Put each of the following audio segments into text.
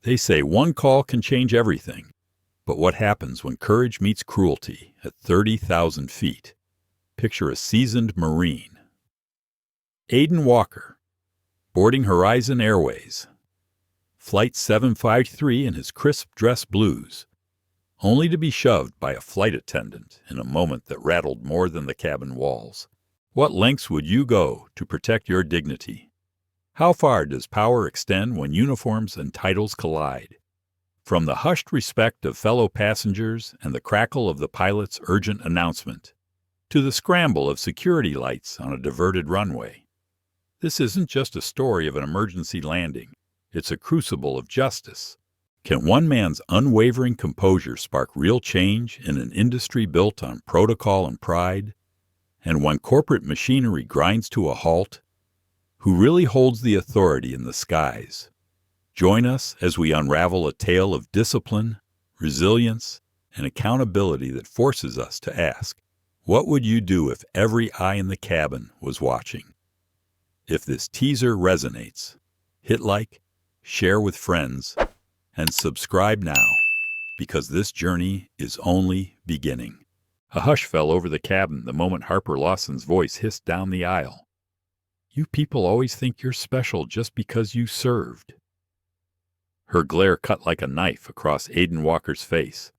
They say one call can change everything, but what happens when courage meets cruelty at 30,000 feet? Picture a seasoned Marine. Aiden Walker, boarding Horizon Airways. Flight 753 in his crisp dress blues, only to be shoved by a flight attendant in a moment that rattled more than the cabin walls. What lengths would you go to protect your dignity? How far does power extend when uniforms and titles collide? From the hushed respect of fellow passengers and the crackle of the pilot's urgent announcement, to the scramble of security lights on a diverted runway. This isn't just a story of an emergency landing. It's a crucible of justice. Can one man's unwavering composure spark real change in an industry built on protocol and pride? And when corporate machinery grinds to a halt, who really holds the authority in the skies? Join us as we unravel a tale of discipline, resilience, and accountability that forces us to ask, what would you do if every eye in the cabin was watching? If this teaser resonates, hit like, share with friends, and subscribe now, because this journey is only beginning. A hush fell over the cabin the moment Harper Lawson's voice hissed down the aisle. You people always think you're special just because you served. Her glare cut like a knife across Aiden Walker's face.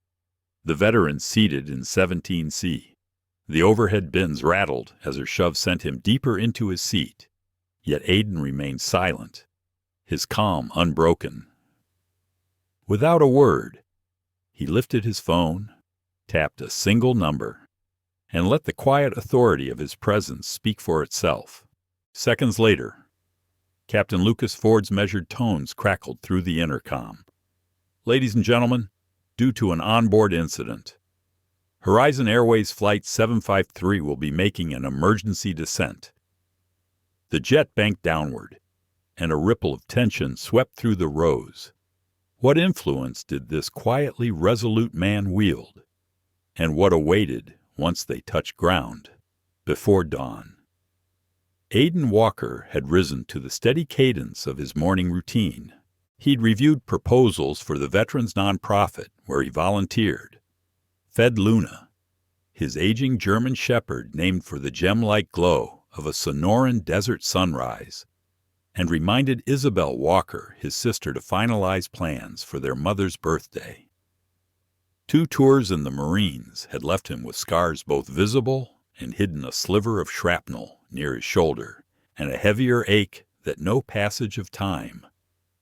The veteran seated in 17C. The overhead bins rattled as her shove sent him deeper into his seat, yet Aiden remained silent, his calm unbroken. Without a word, he lifted his phone, tapped a single number, and let the quiet authority of his presence speak for itself. Seconds later, Captain Lucas Ford's measured tones crackled through the intercom. Ladies and gentlemen, due to an onboard incident, Horizon Airways Flight 753 will be making an emergency descent. The jet banked downward, and a ripple of tension swept through the rows. What influence did this quietly resolute man wield? And what awaited once they touched ground before dawn? Aiden Walker had risen to the steady cadence of his morning routine. He'd reviewed proposals for the veterans nonprofit where he volunteered, fed Luna, his aging German shepherd named for the gem-like glow of a Sonoran desert sunrise, and reminded Isabel Walker, his sister, to finalize plans for their mother's birthday. 2 tours in the Marines had left him with scars both visible and hidden a sliver of shrapnel near his shoulder, and a heavier ache that no passage of time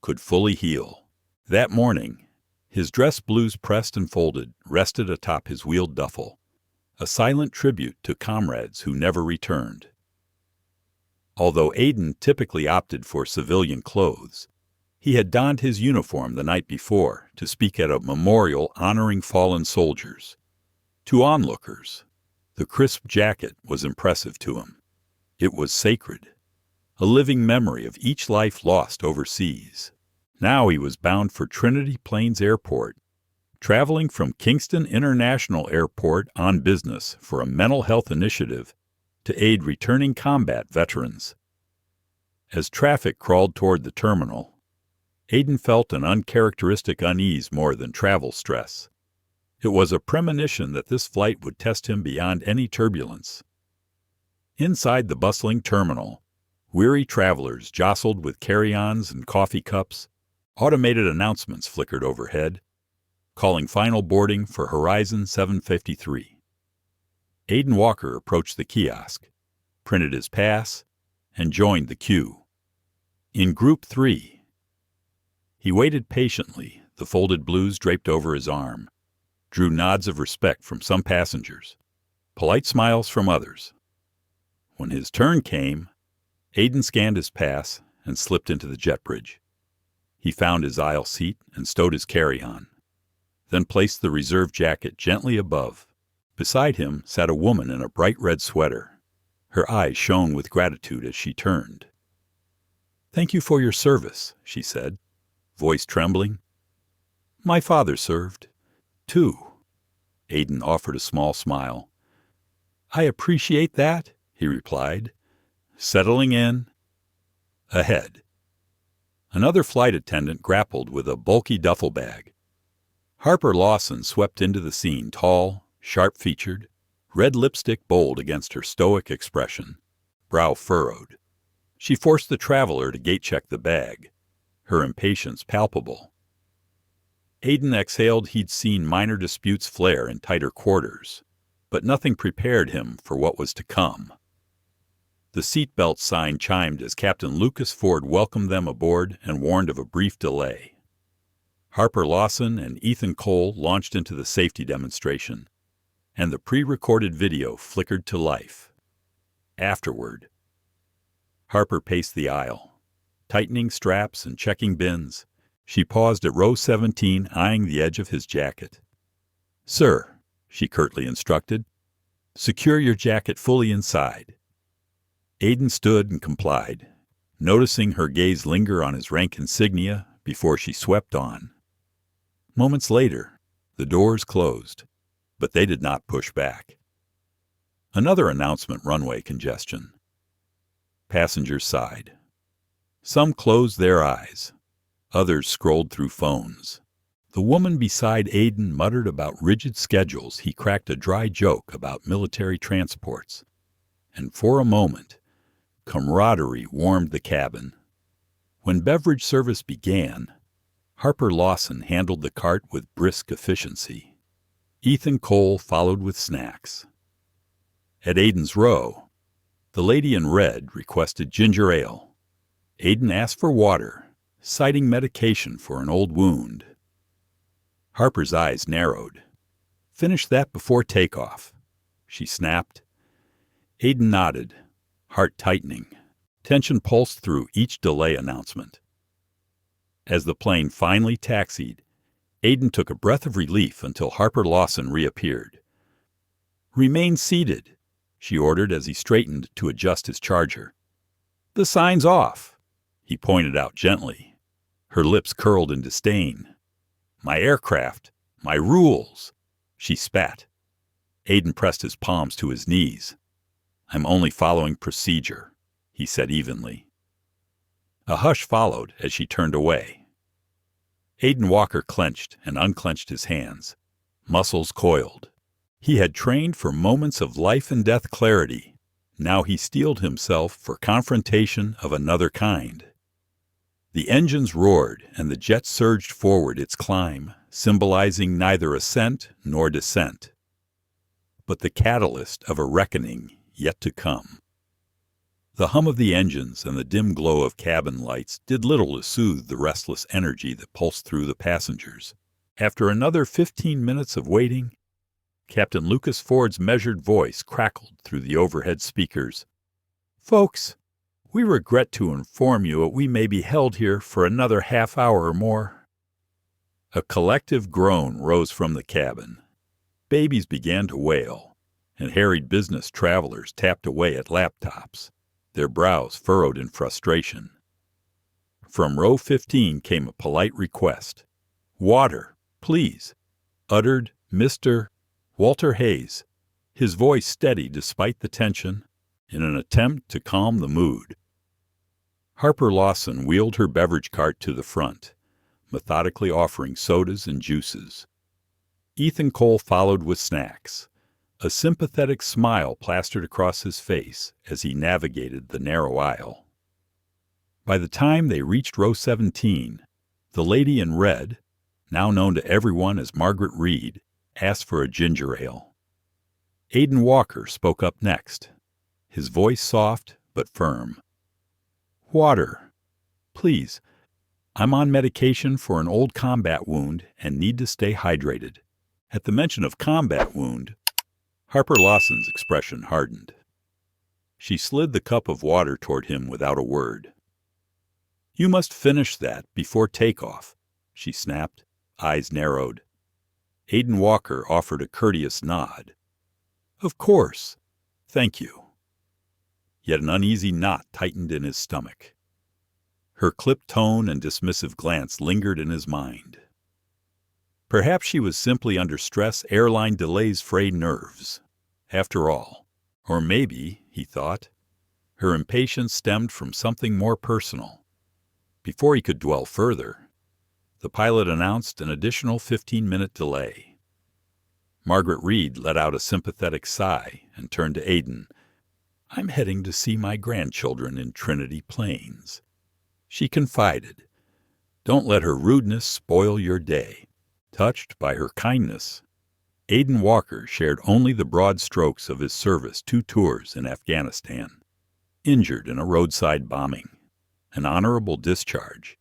could fully heal. That morning, his dress blues pressed and folded rested atop his wheeled duffel, a silent tribute to comrades who never returned. Although Aiden typically opted for civilian clothes, he had donned his uniform the night before to speak at a memorial honoring fallen soldiers. To onlookers, the crisp jacket was impressive to him. It was sacred, a living memory of each life lost overseas. Now he was bound for Trinity Plains Airport, traveling from Kingston International Airport on business for a mental health initiative to aid returning combat veterans. As traffic crawled toward the terminal, Aiden felt an uncharacteristic unease more than travel stress. It was a premonition that this flight would test him beyond any turbulence. Inside the bustling terminal, weary travelers jostled with carry-ons and coffee cups. Automated announcements flickered overhead, calling final boarding for Horizon 753. Aiden Walker approached the kiosk, printed his pass, and joined the queue. In Group 3, he waited patiently, the folded blues draped over his arm, drew nods of respect from some passengers, polite smiles from others. When his turn came, Aiden scanned his pass and slipped into the jet bridge. He found his aisle seat and stowed his carry-on, then placed the reserve jacket gently above. Beside him sat a woman in a bright red sweater. Her eyes shone with gratitude as she turned. "Thank you for your service," she said, voice trembling. "My father served, too." Aiden offered a small smile. "I appreciate that," he replied, settling in. Ahead, Another flight attendant grappled with a bulky duffel bag. Harper Lawson swept into the scene, tall, sharp-featured, red lipstick bold against her stoic expression, brow furrowed. She forced the traveler to gate-check the bag, her impatience palpable. Aiden exhaled he'd seen minor disputes flare in tighter quarters, but nothing prepared him for what was to come. The seatbelt sign chimed as Captain Lucas Ford welcomed them aboard and warned of a brief delay. Harper Lawson and Ethan Cole launched into the safety demonstration, and the pre-recorded video flickered to life. Afterward, Harper paced the aisle, tightening straps and checking bins. She paused at row 17, eyeing the edge of his jacket. "Sir," she curtly instructed, "secure your jacket fully inside." Aiden stood and complied, noticing her gaze linger on his rank insignia before she swept on. Moments later, the doors closed, but they did not push back. Another announcement: runway congestion. Passengers sighed. Some closed their eyes. Others scrolled through phones. The woman beside Aiden muttered about rigid schedules. He cracked a dry joke about military transports. And for a moment, camaraderie warmed the cabin. When beverage service began, Harper Lawson handled the cart with brisk efficiency. Ethan Cole followed with snacks. At Aiden's row, the lady in red requested ginger ale. Aiden asked for water, citing medication for an old wound. Harper's eyes narrowed. "Finish that before takeoff," she snapped. Aiden nodded, heart tightening. Tension pulsed through each delay announcement. As the plane finally taxied, Aiden took a breath of relief until Harper Lawson reappeared. "Remain seated," she ordered as he straightened to adjust his charger. "The sign's off," he pointed out gently. Her lips curled in disdain. "My aircraft, my rules," she spat. Aiden pressed his palms to his knees. "I'm only following procedure," he said evenly. A hush followed as she turned away. Aiden Walker clenched and unclenched his hands, muscles coiled. He had trained for moments of life and death clarity. Now he steeled himself for confrontation of another kind. The engines roared and the jet surged forward its climb, symbolizing neither ascent nor descent, but the catalyst of a reckoning yet to come. The hum of the engines and the dim glow of cabin lights did little to soothe the restless energy that pulsed through the passengers. After another 15 minutes of waiting, Captain Lucas Ford's measured voice crackled through the overhead speakers. "Folks, we regret to inform you that we may be held here for another half hour or more." A collective groan rose from the cabin. Babies began to wail, and harried business travelers tapped away at laptops, their brows furrowed in frustration. From row 15 came a polite request. "Water, please," uttered Mr. Walter Hayes, his voice steady despite the tension, in an attempt to calm the mood. Harper Lawson wheeled her beverage cart to the front, methodically offering sodas and juices. Ethan Cole followed with snacks. A sympathetic smile plastered across his face as he navigated the narrow aisle. By the time they reached row 17, the lady in red, now known to everyone as Margaret Reed, asked for a ginger ale. Aiden Walker spoke up next, his voice soft but firm. "Water, please. I'm on medication for an old combat wound and need to stay hydrated." At the mention of combat wound, Harper Lawson's expression hardened. She slid the cup of water toward him without a word. "You must finish that before takeoff," she snapped, eyes narrowed. Aiden Walker offered a courteous nod. "Of course. Thank you." Yet an uneasy knot tightened in his stomach. Her clipped tone and dismissive glance lingered in his mind. Perhaps she was simply under stress. Airline delays fray nerves, after all. Or maybe, he thought, her impatience stemmed from something more personal. Before he could dwell further, the pilot announced an additional 15-minute delay. Margaret Reed let out a sympathetic sigh and turned to Aiden. "I'm heading to see my grandchildren in Trinity Plains," she confided. "Don't let her rudeness spoil your day." Touched by her kindness, Aiden Walker shared only the broad strokes of his service 2 tours in Afghanistan, injured in a roadside bombing, an honorable discharge,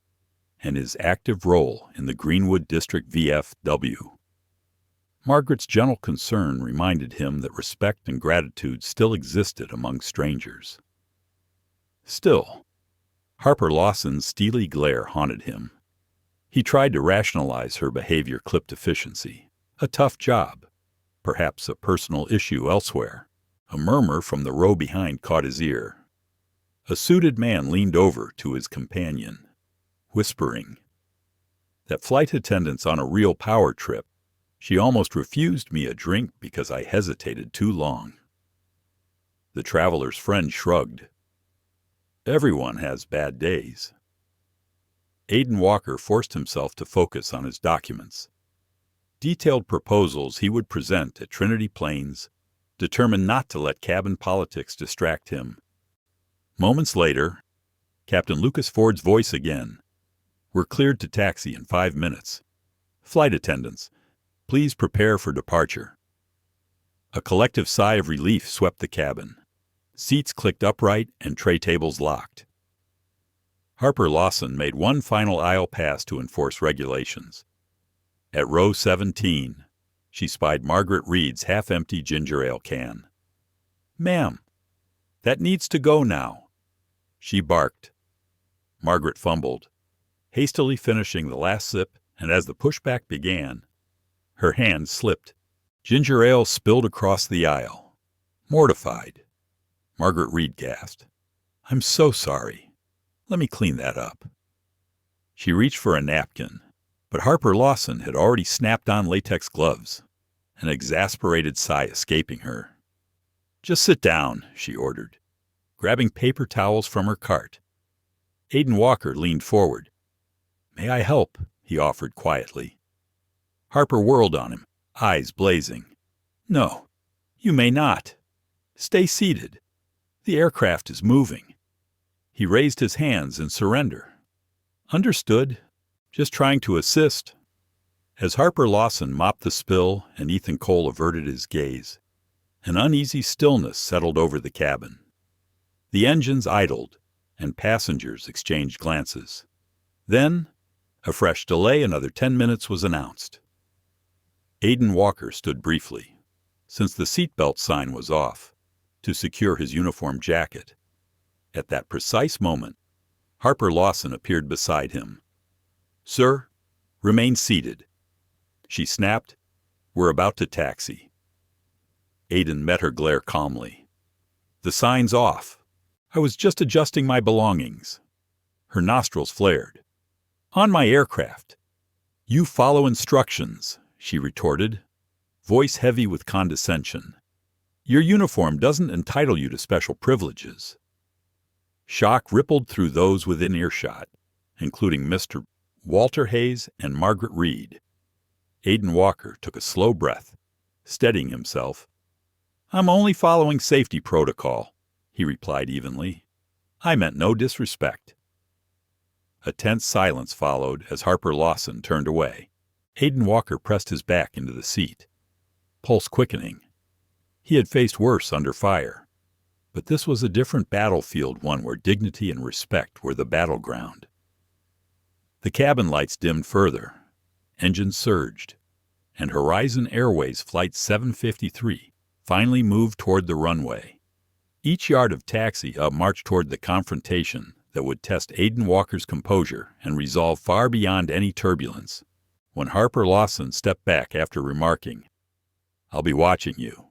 and his active role in the Greenwood District VFW. Margaret's gentle concern reminded him that respect and gratitude still existed among strangers. Still, Harper Lawson's steely glare haunted him. He tried to rationalize her behavior clipped efficiency. A tough job, perhaps a personal issue elsewhere. A murmur from the row behind caught his ear. A suited man leaned over to his companion, whispering, "That flight attendant's on a real power trip. She almost refused me a drink because I hesitated too long." The traveler's friend shrugged. "Everyone has bad days." Aiden Walker forced himself to focus on his documents. Detailed proposals he would present at Trinity Plains, determined not to let cabin politics distract him. Moments later, Captain Lucas Ford's voice again. "We're cleared to taxi in 5 minutes. Flight attendants, please prepare for departure." A collective sigh of relief swept the cabin. Seats clicked upright and tray tables locked. Harper Lawson made one final aisle pass to enforce regulations. At row 17, she spied Margaret Reed's half-empty ginger ale can. "Ma'am, that needs to go now," she barked. Margaret fumbled, hastily finishing the last sip, and as the pushback began, her hand slipped. Ginger ale spilled across the aisle. Mortified, Margaret Reed gasped, "I'm so sorry. Let me clean that up." She reached for a napkin, but Harper Lawson had already snapped on latex gloves, an exasperated sigh escaping her. "Just sit down," she ordered, grabbing paper towels from her cart. Aiden Walker leaned forward. "May I help?" he offered quietly. Harper whirled on him, eyes blazing. "No, you may not. Stay seated. The aircraft is moving." He raised his hands in surrender. "Understood. Just trying to assist." As Harper Lawson mopped the spill and Ethan Cole averted his gaze, an uneasy stillness settled over the cabin. The engines idled, and passengers exchanged glances. Then, a fresh delay another 10 minutes was announced. Aiden Walker stood briefly, since the seatbelt sign was off, to secure his uniform jacket. At that precise moment, Harper Lawson appeared beside him. "Sir, remain seated," she snapped. "We're about to taxi." Aiden met her glare calmly. "The sign's off. I was just adjusting my belongings." Her nostrils flared. "On my aircraft." "You follow instructions," she retorted, voice heavy with condescension. "Your uniform doesn't entitle you to special privileges." Shock rippled through those within earshot, including Mr. Walter Hayes and Margaret Reed. Aiden Walker took a slow breath, steadying himself. "I'm only following safety protocol," he replied evenly. "I meant no disrespect." A tense silence followed as Harper Lawson turned away. Aiden Walker pressed his back into the seat, pulse quickening. He had faced worse under fire, but this was a different battlefield, one where dignity and respect were the battleground. The cabin lights dimmed further, engines surged, and Horizon Airways Flight 753 finally moved toward the runway. Each yard of taxi up marched toward the confrontation that would test Aiden Walker's composure and resolve far beyond any turbulence. When Harper Lawson stepped back after remarking, "I'll be watching you,"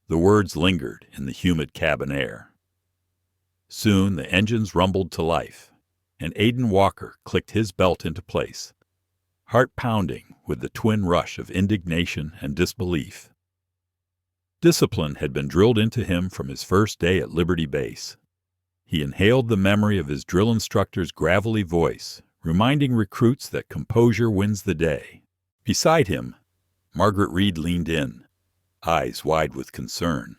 the words lingered in the humid cabin air. Soon the engines rumbled to life, and Aiden Walker clicked his belt into place, heart pounding with the twin rush of indignation and disbelief. Discipline had been drilled into him from his first day at Liberty Base. He inhaled the memory of his drill instructor's gravelly voice, reminding recruits that composure wins the day. Beside him, Margaret Reed leaned in, eyes wide with concern.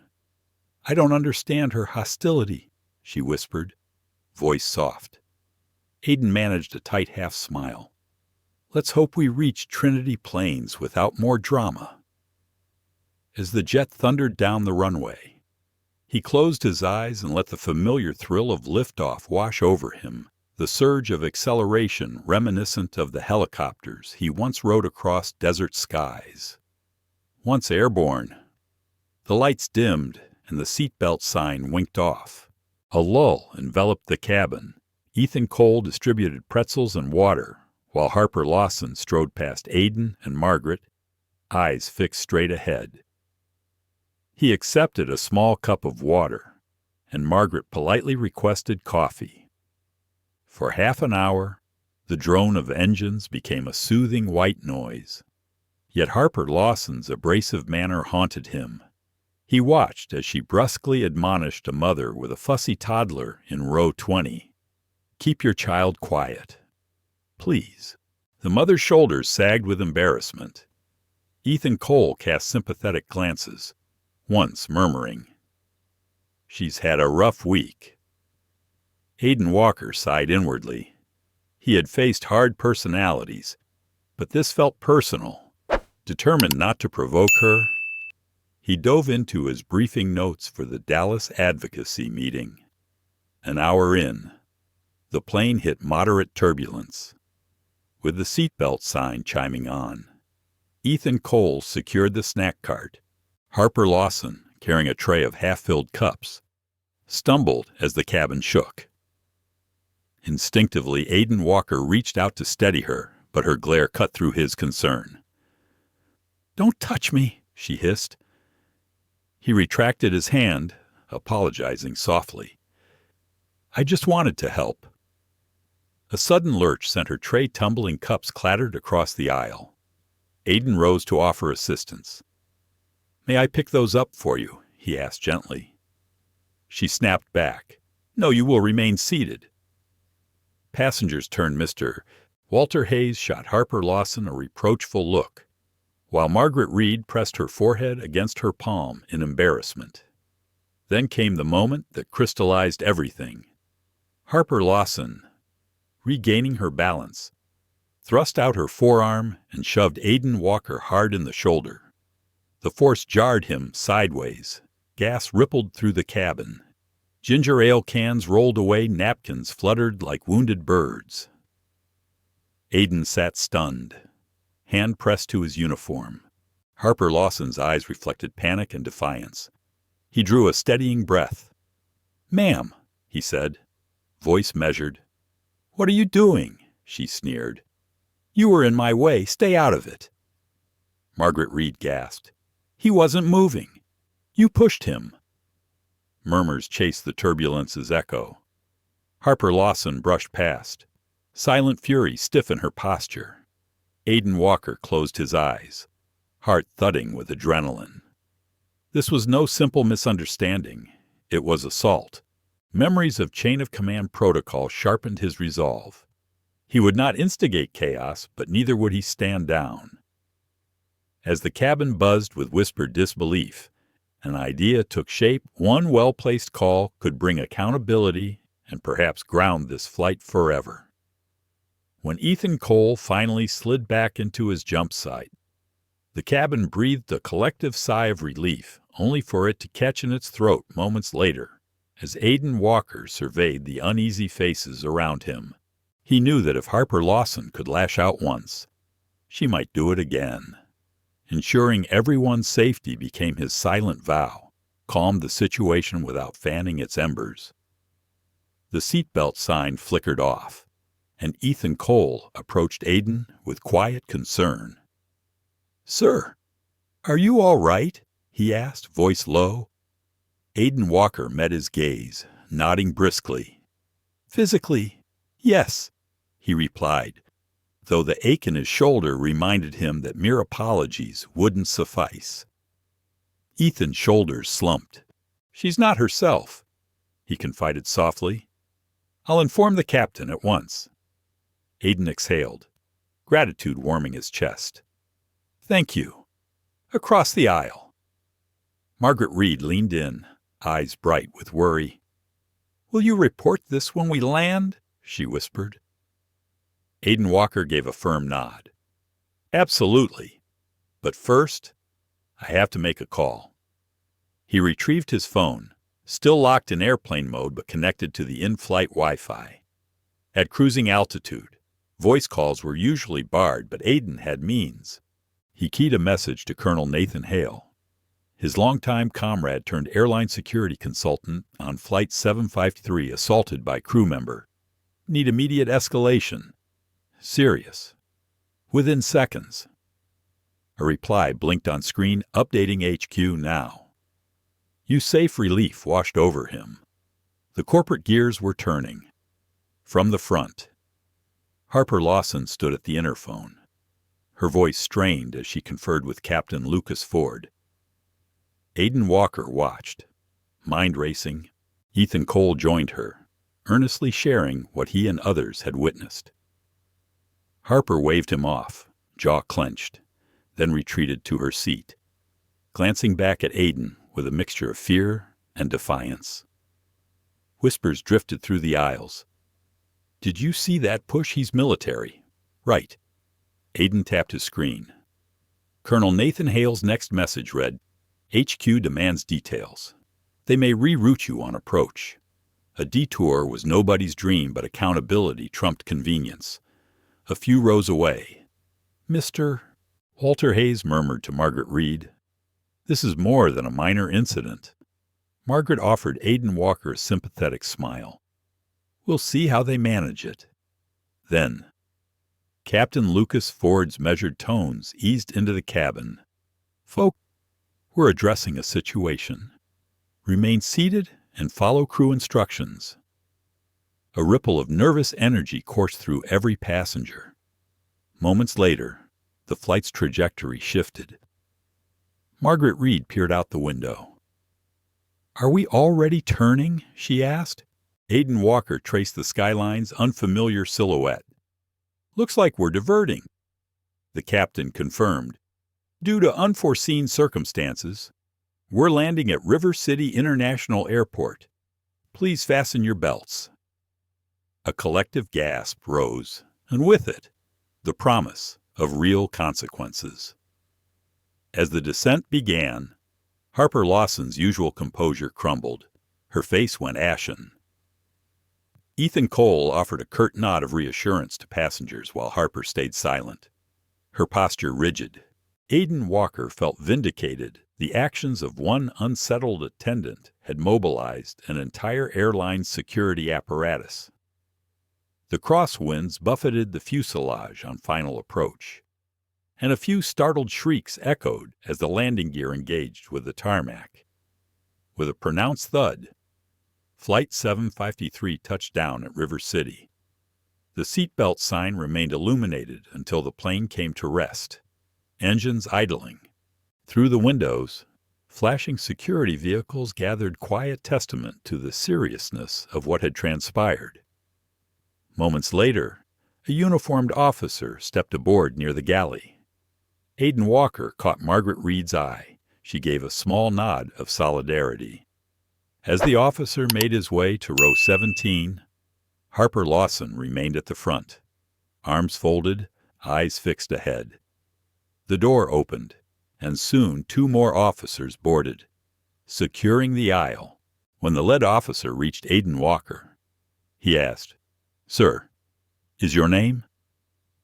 "I don't understand her hostility," she whispered, voice soft. Aiden managed a tight half-smile. "Let's hope we reach Trinity Plains without more drama." As the jet thundered down the runway, he closed his eyes and let the familiar thrill of liftoff wash over him, the surge of acceleration reminiscent of the helicopters he once rode across desert skies. Once airborne, the lights dimmed and the seatbelt sign winked off. A lull enveloped the cabin. Ethan Cole distributed pretzels and water, while Harper Lawson strode past Aiden and Margaret, eyes fixed straight ahead. He accepted a small cup of water, and Margaret politely requested coffee. For half an hour, the drone of engines became a soothing white noise. Yet Harper Lawson's abrasive manner haunted him. He watched as she brusquely admonished a mother with a fussy toddler in row 20. "Keep your child quiet. Please." The mother's shoulders sagged with embarrassment. Ethan Cole cast sympathetic glances, once murmuring, "She's had a rough week." Aiden Walker sighed inwardly. He had faced hard personalities, but this felt personal. Determined not to provoke her, he dove into his briefing notes for the Dallas advocacy meeting. An hour in, the plane hit moderate turbulence. With the seatbelt sign chiming on, Ethan Cole secured the snack cart. Harper Lawson, carrying a tray of half-filled cups, stumbled as the cabin shook. Instinctively, Aiden Walker reached out to steady her, but her glare cut through his concern. "Don't touch me," she hissed. He retracted his hand, apologizing softly. "I just wanted to help." A sudden lurch sent her tray tumbling cups clattered across the aisle. Aiden rose to offer assistance. "May I pick those up for you?" he asked gently. She snapped back. "No, you will remain seated." Passengers turned. Mr. Walter Hayes shot Harper Lawson a reproachful look, while Margaret Reed pressed her forehead against her palm in embarrassment. Then came the moment that crystallized everything. Harper Lawson, regaining her balance, thrust out her forearm and shoved Aiden Walker hard in the shoulder. The force jarred him sideways. Gas rippled through the cabin. Ginger ale cans rolled away, napkins fluttered like wounded birds. Aiden sat stunned, hand pressed to his uniform. Harper Lawson's eyes reflected panic and defiance. He drew a steadying breath. "Ma'am," he said, voice measured. "What are you doing?" she sneered. "You were in my way. Stay out of it." Margaret Reed gasped. "He wasn't moving. You pushed him." Murmurs chased the turbulence's echo. Harper Lawson brushed past. Silent fury stiffened her posture. Aiden Walker closed his eyes, heart thudding with adrenaline. This was no simple misunderstanding. It was assault. Memories of chain-of-command protocol sharpened his resolve. He would not instigate chaos, but neither would he stand down. As the cabin buzzed with whispered disbelief, an idea took shape. One well-placed call could bring accountability and perhaps ground this flight forever. When Ethan Cole finally slid back into his jump site, the cabin breathed a collective sigh of relief, only for it to catch in its throat moments later. As Aiden Walker surveyed the uneasy faces around him, he knew that if Harper Lawson could lash out once, she might do it again. Ensuring everyone's safety became his silent vow, calmed the situation without fanning its embers. The seatbelt sign flickered off, and Ethan Cole approached Aiden with quiet concern. "Sir, are you all right?" he asked, voice low. Aiden Walker met his gaze, nodding briskly. "Physically, yes," he replied, though the ache in his shoulder reminded him that mere apologies wouldn't suffice. Ethan's shoulders slumped. "She's not herself. he confided softly. "I'll inform the captain at once." Aiden exhaled, gratitude warming his chest. "Thank you." Across the aisle. Margaret Reed leaned in, eyes bright with worry. "Will you report this when we land?" she whispered. Aiden Walker gave a firm nod. "Absolutely. But first, I have to make a call." He retrieved his phone, still locked in airplane mode but connected to the in-flight Wi-Fi. At cruising altitude, voice calls were usually barred, but Aiden had means. He keyed a message to Colonel Nathan Hale, his longtime comrade turned airline security consultant on Flight 753, assaulted by crew member. "Need immediate escalation. Serious. Within seconds." A reply blinked on screen, updating HQ now. Safe relief washed over him. The corporate gears were turning. From the front, Harper Lawson stood at the interphone. Her voice strained as she conferred with Captain Lucas Ford. Aiden Walker watched, mind racing. Ethan Cole joined her, earnestly sharing what he and others had witnessed. Harper waved him off, jaw clenched, then retreated to her seat, glancing back at Aiden with a mixture of fear and defiance. Whispers drifted through the aisles. "Did you see that push? He's military." "Right." Aiden tapped his screen. Colonel Nathan Hale's next message read, "HQ demands details. They may reroute you on approach." A detour was nobody's dream, but accountability trumped convenience. A few rows away, "Mr. Walter Hayes murmured to Margaret Reed, "This is more than a minor incident." Margaret offered Aiden Walker a sympathetic smile. "We'll see how they manage it." Then, Captain Lucas Ford's measured tones eased into the cabin. "Folk, we're addressing a situation. Remain seated and follow crew instructions." A ripple of nervous energy coursed through every passenger. Moments later, the flight's trajectory shifted. Margaret Reed peered out the window. "Are we already turning?" she asked. Aiden Walker traced the skyline's unfamiliar silhouette. "Looks like we're diverting." The captain confirmed. "Due to unforeseen circumstances, we're landing at River City International Airport. Please fasten your belts." A collective gasp rose, and with it, the promise of real consequences. As the descent began, Harper Lawson's usual composure crumbled. Her face went ashen. Ethan Cole offered a curt nod of reassurance to passengers while Harper stayed silent, her posture rigid. Aiden Walker felt vindicated. The actions of one unsettled attendant had mobilized an entire airline security apparatus. The crosswinds buffeted the fuselage on final approach, and a few startled shrieks echoed as the landing gear engaged with the tarmac. With a pronounced thud, Flight 753 touched down at River City. The seatbelt sign remained illuminated until the plane came to rest, engines idling. Through the windows, flashing security vehicles gathered quiet testament to the seriousness of what had transpired. Moments later, a uniformed officer stepped aboard near the galley. Aiden Walker caught Margaret Reed's eye. She gave a small nod of solidarity. As the officer made his way to row 17, Harper Lawson remained at the front, arms folded, eyes fixed ahead. The door opened, and soon 2 more officers boarded, securing the aisle. When the lead officer reached Aiden Walker, he asked, "Sir, is your name?"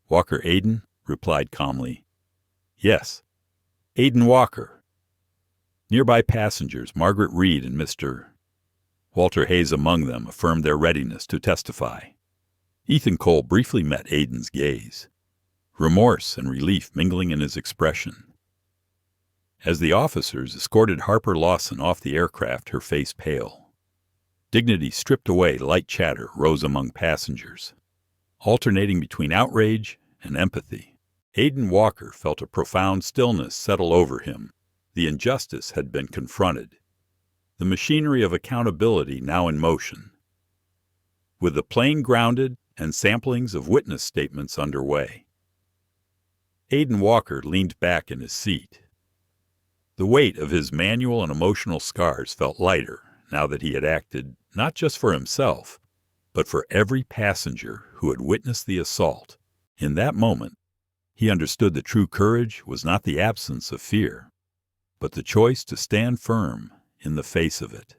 "Walker Aiden," replied calmly. "Yes, Aiden Walker." Nearby passengers, Margaret Reed and Mr. Walter Hayes among them, affirmed their readiness to testify. Ethan Cole briefly met Aiden's gaze, remorse and relief mingling in his expression. As the officers escorted Harper Lawson off the aircraft, her face pale. Dignity stripped away, light chatter rose among passengers, alternating between outrage and empathy. Aiden Walker felt a profound stillness settle over him. The injustice had been confronted. the machinery of accountability now in motion. With the plane grounded and samplings of witness statements underway, Aiden Walker leaned back in his seat. The weight of his manual and emotional scars felt lighter now that he had acted not just for himself, but for every passenger who had witnessed the assault. In that moment, he understood that true courage was not the absence of fear, but the choice to stand firm in the face of it.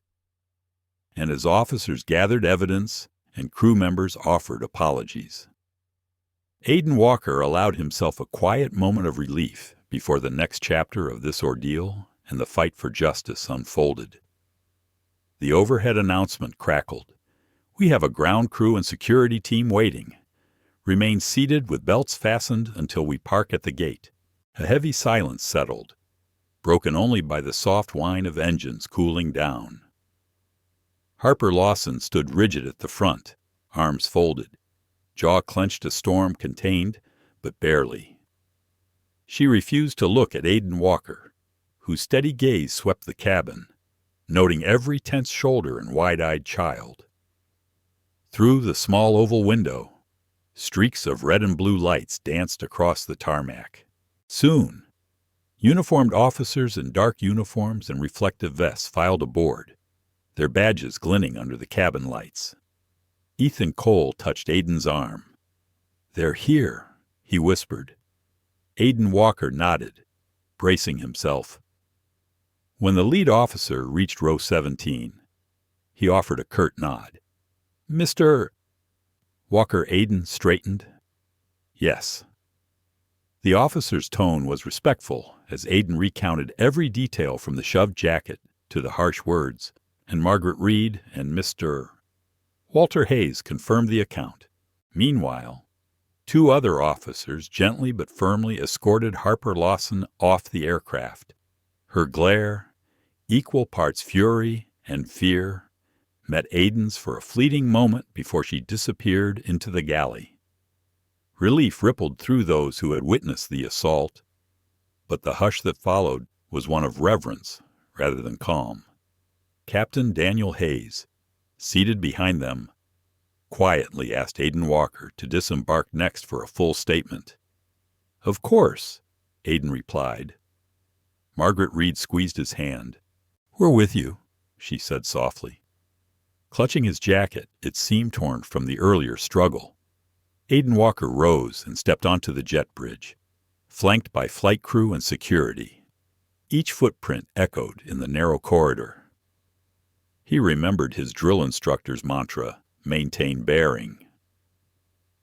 And as officers gathered evidence and crew members offered apologies, Aiden Walker allowed himself a quiet moment of relief before the next chapter of this ordeal and the fight for justice unfolded. The overhead announcement crackled. "We have a ground crew and security team waiting. Remain seated with belts fastened until we park at the gate." A heavy silence settled, broken only by the soft whine of engines cooling down. Harper Lawson stood rigid at the front, arms folded, jaw clenched, a storm contained, but barely. She refused to look at Aiden Walker, whose steady gaze swept the cabin, noting every tense shoulder and wide-eyed child. Through the small oval window, streaks of red and blue lights danced across the tarmac. Soon, uniformed officers in dark uniforms and reflective vests filed aboard, their badges glinting under the cabin lights. Ethan Cole touched Aiden's arm. "They're here," he whispered. Aiden Walker nodded, bracing himself. When the lead officer reached row 17, he offered a curt nod. "Mr. Walker." Aiden straightened. "Yes." The officer's tone was respectful as Aiden recounted every detail from the shoved jacket to the harsh words, and Margaret Reed and Mr. Walter Hayes confirmed the account. Meanwhile, two other officers gently but firmly escorted Harper Lawson off the aircraft. Her glare, equal parts fury and fear, met Aiden's for a fleeting moment before she disappeared into the galley. Relief rippled through those who had witnessed the assault, but the hush that followed was one of reverence rather than calm. Captain Daniel Hayes, seated behind them, quietly asked Aiden Walker to disembark next for a full statement. "Of course," Aiden replied. Margaret Reed squeezed his hand. "We're with you," she said softly. Clutching his jacket, it seemed torn from the earlier struggle. Aiden Walker rose and stepped onto the jet bridge, flanked by flight crew and security. Each footprint echoed in the narrow corridor. He remembered his drill instructor's mantra, "Maintain bearing."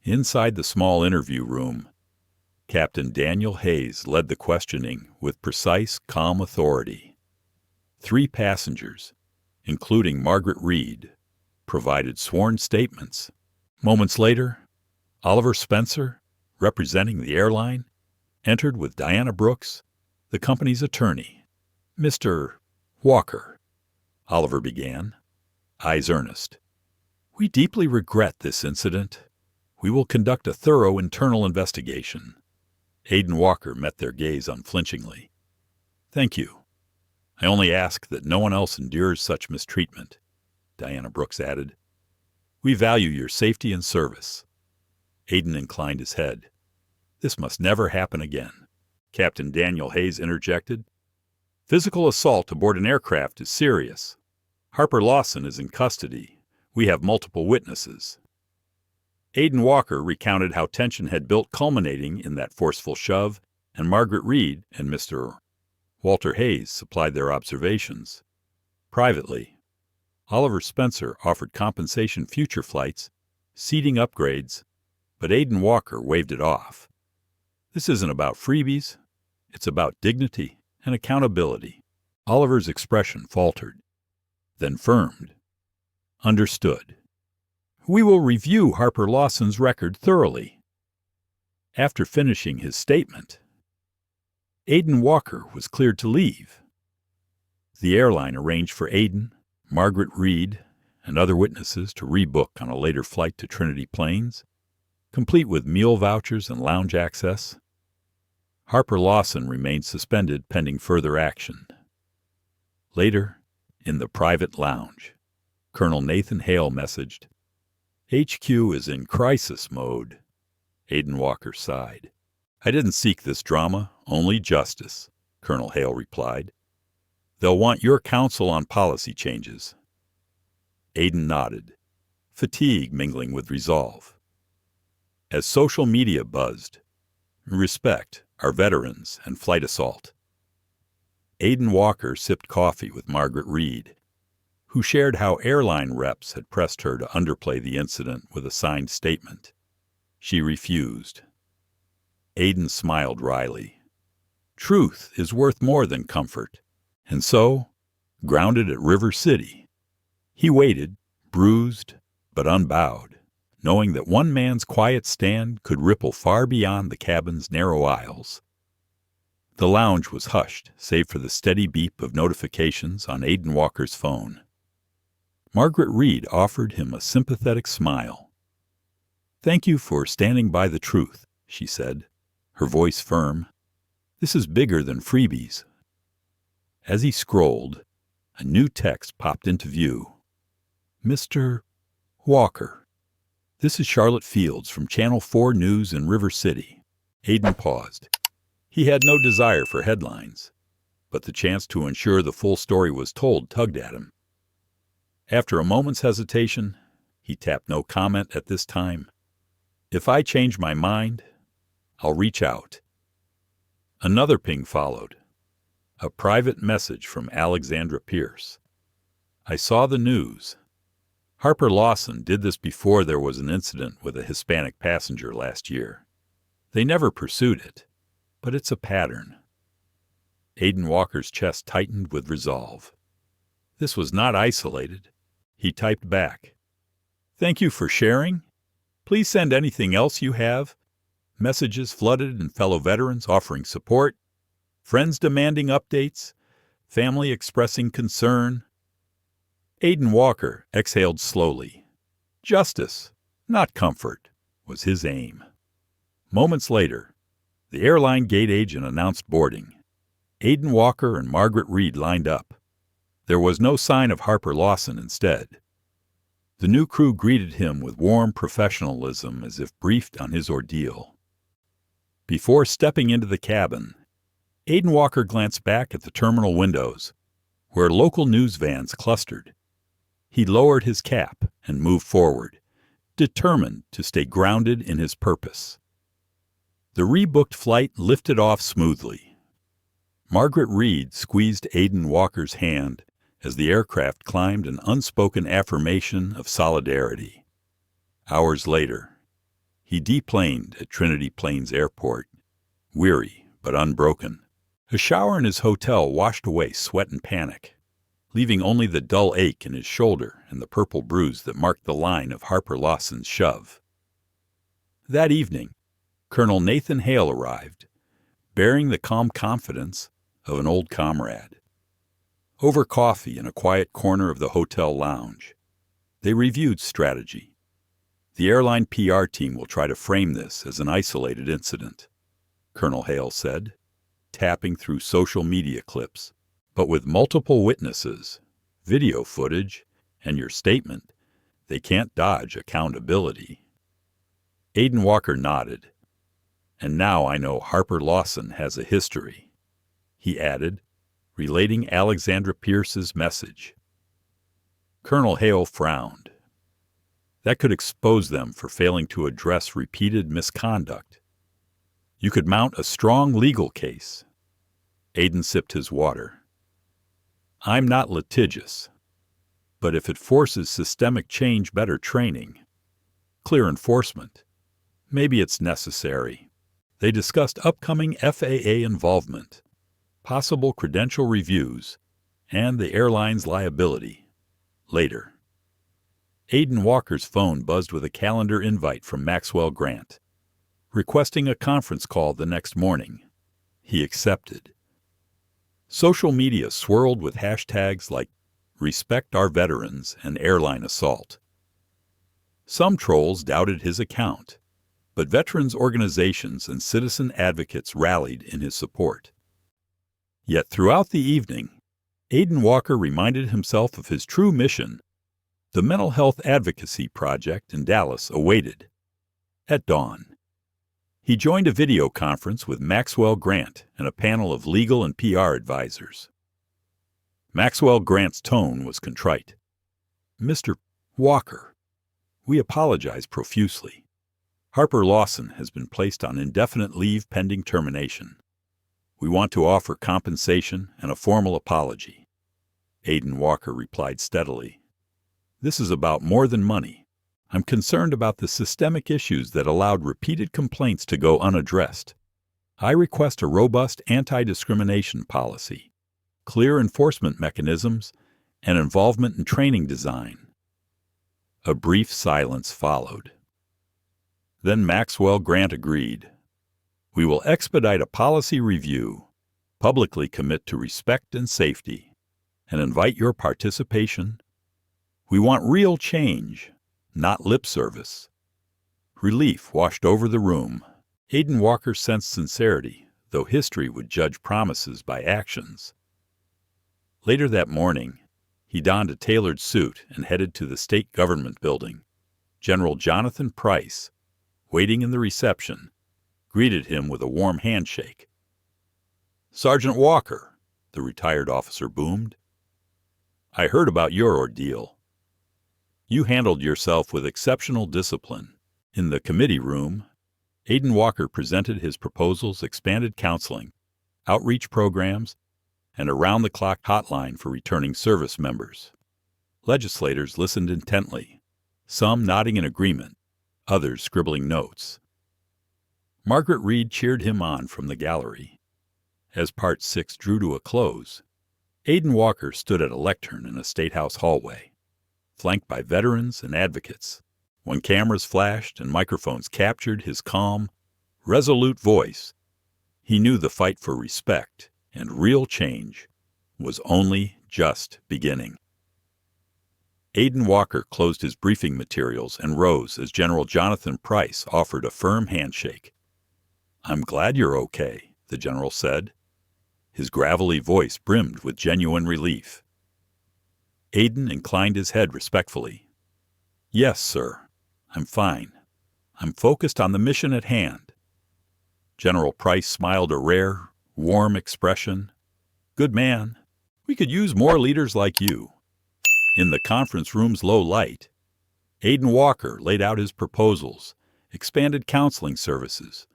Inside the small interview room, Captain Daniel Hayes led the questioning with precise, calm authority. 3 passengers, including Margaret Reed, provided sworn statements. Moments later, Oliver Spencer, representing the airline, entered with Diana Brooks, the company's attorney. "Mr. Walker," Oliver began, eyes earnest, "we deeply regret this incident. We will conduct a thorough internal investigation." Aiden Walker met their gaze unflinchingly. "Thank you. I only ask that no one else endures such mistreatment," Diana Brooks added. "We value your safety and service." Aiden inclined his head. "This must never happen again." Captain Daniel Hayes interjected. "Physical assault aboard an aircraft is serious. Harper Lawson is in custody. We have multiple witnesses." Aiden Walker recounted how tension had built, culminating in that forceful shove, and Margaret Reed and Mr. Walter Hayes supplied their observations. Privately, Oliver Spencer offered compensation future flights, seating upgrades, but Aiden Walker waved it off. "This isn't about freebies. It's about dignity and accountability." Oliver's expression faltered, then firmed. "Understood. We will review Harper Lawson's record thoroughly." After finishing his statement, Aiden Walker was cleared to leave. The airline arranged for Aiden, Margaret Reed, and other witnesses to rebook on a later flight to Trinity Plains, complete with meal vouchers and lounge access. Harper Lawson remained suspended pending further action. Later, In the private lounge, Colonel Nathan Hale messaged, "HQ is in crisis mode." Aiden Walker sighed. "I didn't seek this drama, only justice," Colonel Hale replied. "They'll want your counsel on policy changes." Aiden nodded, fatigue mingling with resolve. As social media buzzed, "Respect our veterans and flight assault," Aiden Walker sipped coffee with Margaret Reed, who shared how airline reps had pressed her to underplay the incident with a signed statement. She refused. Aiden smiled wryly. Truth is worth more than comfort, and so, grounded at River City, he waited, bruised but unbowed, knowing that one man's quiet stand could ripple far beyond the cabin's narrow aisles. The lounge was hushed, save for the steady beep of notifications on Aiden Walker's phone. Margaret Reed offered him a sympathetic smile. "Thank you for standing by the truth," she said, her voice firm. "This is bigger than freebies." As he scrolled, a new text popped into view. "Mr. Walker, this is Charlotte Fields from Channel 4 News in River City." Aiden paused. He had no desire for headlines, but the chance to ensure the full story was told tugged at him. After a moment's hesitation, he tapped no comment at this time. "If I change my mind, I'll reach out." Another ping followed. A private message from Alexandra Pierce. "I saw the news. Harper Lawson did this before there was an incident with a Hispanic passenger last year. They never pursued it, but it's a pattern." Aiden Walker's chest tightened with resolve. This was not isolated. He typed back, "Thank you for sharing. Please send anything else you have." Messages flooded and fellow veterans offering support, friends demanding updates, family expressing concern. Aiden Walker exhaled slowly. Justice, not comfort, was his aim. Moments later, the airline gate agent announced boarding. Aiden Walker and Margaret Reed lined up. There was no sign of Harper Lawson instead. The new crew greeted him with warm professionalism as if briefed on his ordeal. Before stepping into the cabin, Aiden Walker glanced back at the terminal windows, where local news vans clustered. He lowered his cap and moved forward, determined to stay grounded in his purpose. The rebooked flight lifted off smoothly. Margaret Reed squeezed Aiden Walker's hand as the aircraft climbed an unspoken affirmation of solidarity. Hours later, he deplaned at Trinity Plains Airport, weary but unbroken. A shower in his hotel washed away sweat and panic, leaving only the dull ache in his shoulder and the purple bruise that marked the line of Harper Lawson's shove. That evening, Colonel Nathan Hale arrived, bearing the calm confidence of an old comrade. Over coffee in a quiet corner of the hotel lounge, they reviewed strategy. The airline PR team will try to frame this as an isolated incident, Colonel Hale said, tapping through social media clips. But with multiple witnesses, video footage, and your statement, they can't dodge accountability. Aiden Walker nodded. "And now I know Harper Lawson has a history," he added, relating Alexandra Pierce's message. Colonel Hale frowned. That could expose them for failing to address repeated misconduct. You could mount a strong legal case. Aiden sipped his water. "I'm not litigious, but if it forces systemic change, better training, clear enforcement, maybe it's necessary." They discussed upcoming FAA involvement, possible credential reviews, and the airline's liability. Later. Aiden Walker's phone buzzed with a calendar invite from Maxwell Grant, requesting a conference call the next morning. He accepted. Social media swirled with hashtags like "Respect Our Veterans" and "Airline Assault." Some trolls doubted his account, but veterans organizations and citizen advocates rallied in his support. Yet throughout the evening, Aiden Walker reminded himself of his true mission. The mental health advocacy project in Dallas awaited. At dawn, he joined a video conference with Maxwell Grant and a panel of legal and PR advisors. Maxwell Grant's tone was contrite. "Mr. Walker, we apologize profusely. Harper Lawson has been placed on indefinite leave pending termination. We want to offer compensation and a formal apology." Aiden Walker replied steadily. "This is about more than money. I'm concerned about the systemic issues that allowed repeated complaints to go unaddressed. I request a robust anti-discrimination policy, clear enforcement mechanisms, and involvement in training design." A brief silence followed. Then Maxwell Grant agreed. "We will expedite a policy review, publicly commit to respect and safety, and invite your participation. We want real change, not lip service." Relief washed over the room. Aiden Walker sensed sincerity, though history would judge promises by actions. Later that morning, he donned a tailored suit and headed to the state government building. General Jonathan Price, waiting in the reception, greeted him with a warm handshake. "Sergeant Walker," the retired officer boomed, "I heard about your ordeal. You handled yourself with exceptional discipline." In the committee room, Aiden Walker presented his proposals: expanded counseling, outreach programs, and a round-the-clock hotline for returning service members. Legislators listened intently, some nodding in agreement, others scribbling notes. Margaret Reed cheered him on from the gallery. As Part 6 drew to a close, Aiden Walker stood at a lectern in a statehouse hallway, flanked by veterans and advocates. When cameras flashed and microphones captured his calm, resolute voice, he knew the fight for respect and real change was only just beginning. Aiden Walker closed his briefing materials and rose as General Jonathan Price offered a firm handshake. "I'm glad you're okay," the general said. His gravelly voice brimmed with genuine relief. Aiden inclined his head respectfully. "Yes, sir. I'm fine. I'm focused on the mission at hand." General Price smiled a rare, warm expression. "Good man. We could use more leaders like you." In the conference room's low light, Aiden Walker laid out his proposals: expanded counseling services,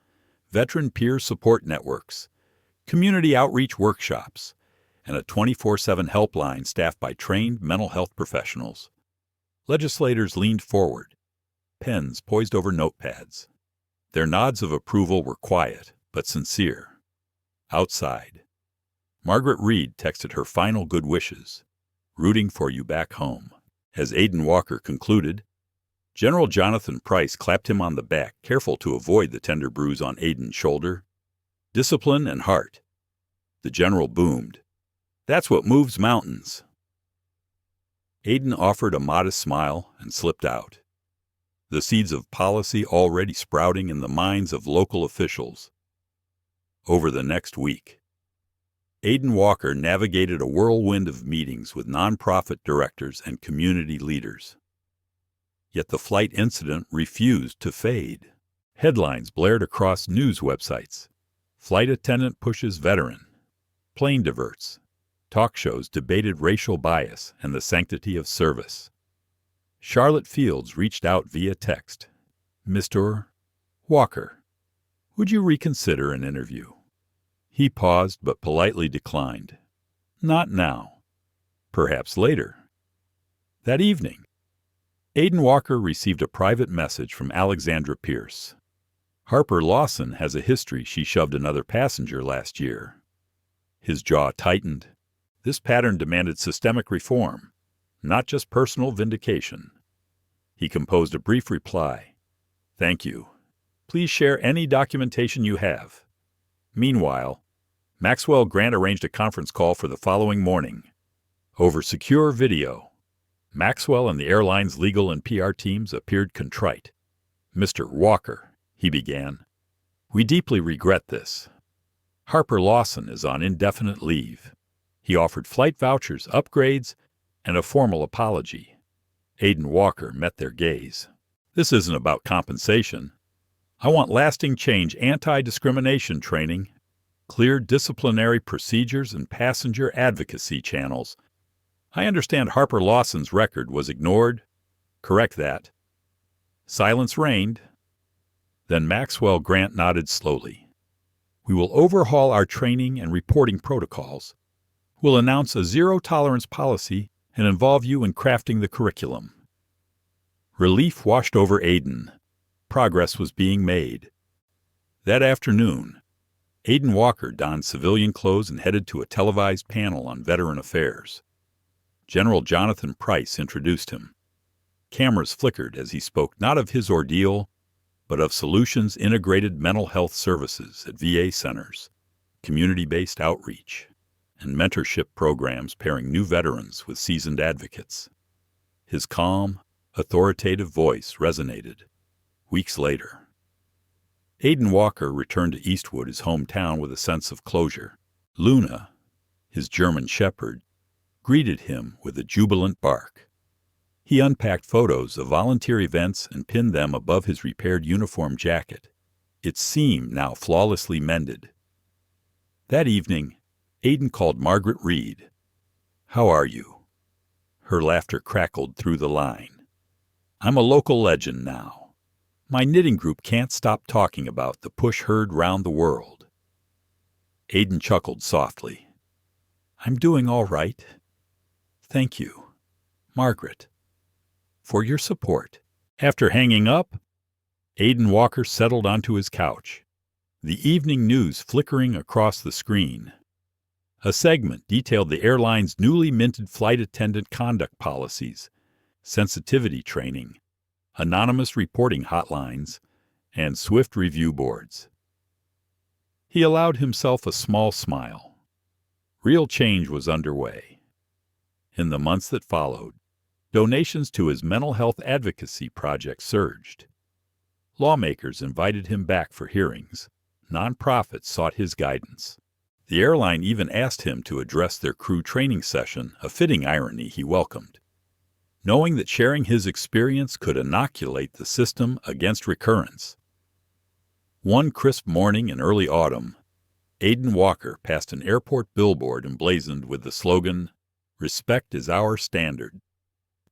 veteran peer support networks, community outreach workshops, and a 24/7 helpline staffed by trained mental health professionals. Legislators leaned forward, pens poised over notepads. Their nods of approval were quiet but sincere. Outside, Margaret Reed texted her final good wishes, "Rooting for you back home." As Aiden Walker concluded, General Jonathan Price clapped him on the back, careful to avoid the tender bruise on Aiden's shoulder. "Discipline and heart." The general boomed. "That's what moves mountains." Aiden offered a modest smile and slipped out, the seeds of policy already sprouting in the minds of local officials. Over the next week, Aiden Walker navigated a whirlwind of meetings with nonprofit directors and community leaders. Yet the flight incident refused to fade. Headlines blared across news websites. "Flight attendant pushes veteran." "Plane diverts." Talk shows debated racial bias and the sanctity of service. Charlotte Fields reached out via text. "Mr. Walker, would you reconsider an interview?" He paused but politely declined. "Not now. Perhaps later." That evening, Aiden Walker received a private message from Alexandra Pierce. "Harper Lawson has a history. She shoved another passenger last year." His jaw tightened. This pattern demanded systemic reform, not just personal vindication. He composed a brief reply. "Thank you. Please share any documentation you have." Meanwhile, Maxwell Grant arranged a conference call for the following morning. Over secure video, Maxwell and the airline's legal and PR teams appeared contrite. "Mr. Walker," he began, "we deeply regret this. Harper Lawson is on indefinite leave. He offered flight vouchers, upgrades, and a formal apology. Aiden Walker met their gaze. This isn't about compensation. I want lasting change, anti-discrimination training, clear disciplinary procedures, and passenger advocacy channels. I understand Harper Lawson's record was ignored. Correct that. Silence reigned. Then Maxwell Grant nodded slowly. We will overhaul our training and reporting protocols. We'll announce a zero-tolerance policy and involve you in crafting the curriculum. Relief washed over Aiden. Progress was being made. That afternoon, Aiden Walker donned civilian clothes and headed to a televised panel on veteran affairs. General Jonathan Price introduced him. Cameras flickered as he spoke not of his ordeal, but of solutions integrated mental health services at VA centers, community-based outreach, and mentorship programs pairing new veterans with seasoned advocates. His calm, authoritative voice resonated. Weeks later, Aiden Walker returned to Eastwood, his hometown, with a sense of closure. Luna, his German shepherd, greeted him with a jubilant bark. He unpacked photos of volunteer events and pinned them above his repaired uniform jacket, its seam now flawlessly mended. That evening, Aiden called Margaret Reed. "How are you?" Her laughter crackled through the line. "I'm a local legend now. My knitting group can't stop talking about the push heard round the world." Aiden chuckled softly. "I'm doing all right. Thank you, Margaret, for your support." After hanging up, Aiden Walker settled onto his couch, the evening news flickering across the screen. A segment detailed the airline's newly minted flight attendant conduct policies, sensitivity training, anonymous reporting hotlines, and swift review boards. He allowed himself a small smile. Real change was underway. In the months that followed, donations to his mental health advocacy project surged. Lawmakers invited him back for hearings. Nonprofits sought his guidance. The airline even asked him to address their crew training session, a fitting irony he welcomed. Knowing that sharing his experience could inoculate the system against recurrence. One crisp morning in early autumn, Aiden Walker passed an airport billboard emblazoned with the slogan, "Respect is our standard."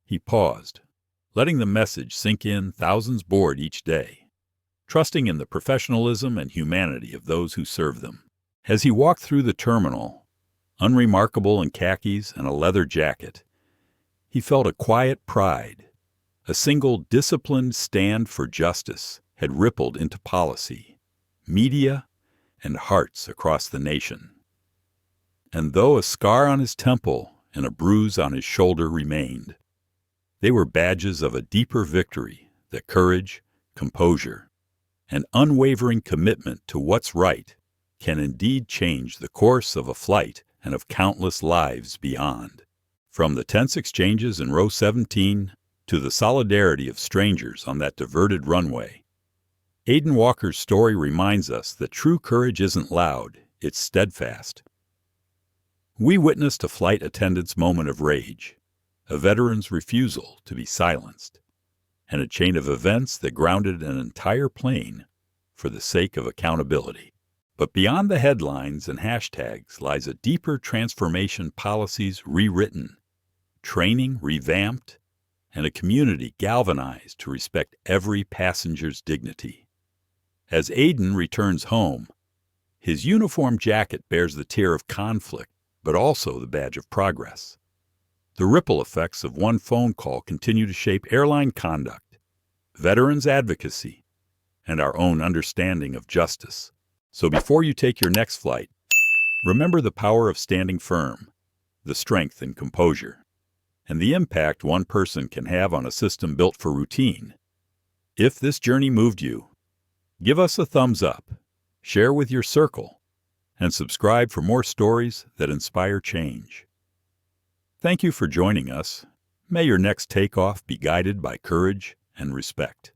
He paused, letting the message sink in, thousands board each day, trusting in the professionalism and humanity of those who serve them. As he walked through the terminal, unremarkable in khakis and a leather jacket, he felt a quiet pride. A single disciplined stand for justice had rippled into policy, media, and hearts across the nation. And though a scar on his temple and a bruise on his shoulder remained, they were badges of a deeper victory that courage, composure, and unwavering commitment to what's right can indeed change the course of a flight and of countless lives beyond. From the tense exchanges in row 17 to the solidarity of strangers on that diverted runway, Aiden Walker's story reminds us that true courage isn't loud, it's steadfast. We witnessed a flight attendant's moment of rage, a veteran's refusal to be silenced, and a chain of events that grounded an entire plane for the sake of accountability. But beyond the headlines and hashtags lies a deeper transformation: policies rewritten, training revamped, and a community galvanized to respect every passenger's dignity. As Aiden returns home, his uniform jacket bears the tear of conflict, but also the badge of progress. The ripple effects of one phone call continue to shape airline conduct, veterans advocacy, and our own understanding of justice. So before you take your next flight, remember the power of standing firm, the strength and composure, and the impact one person can have on a system built for routine. If this journey moved you, give us a thumbs up, share with your circle, and subscribe for more stories that inspire change. Thank you for joining us. May your next takeoff be guided by courage and respect.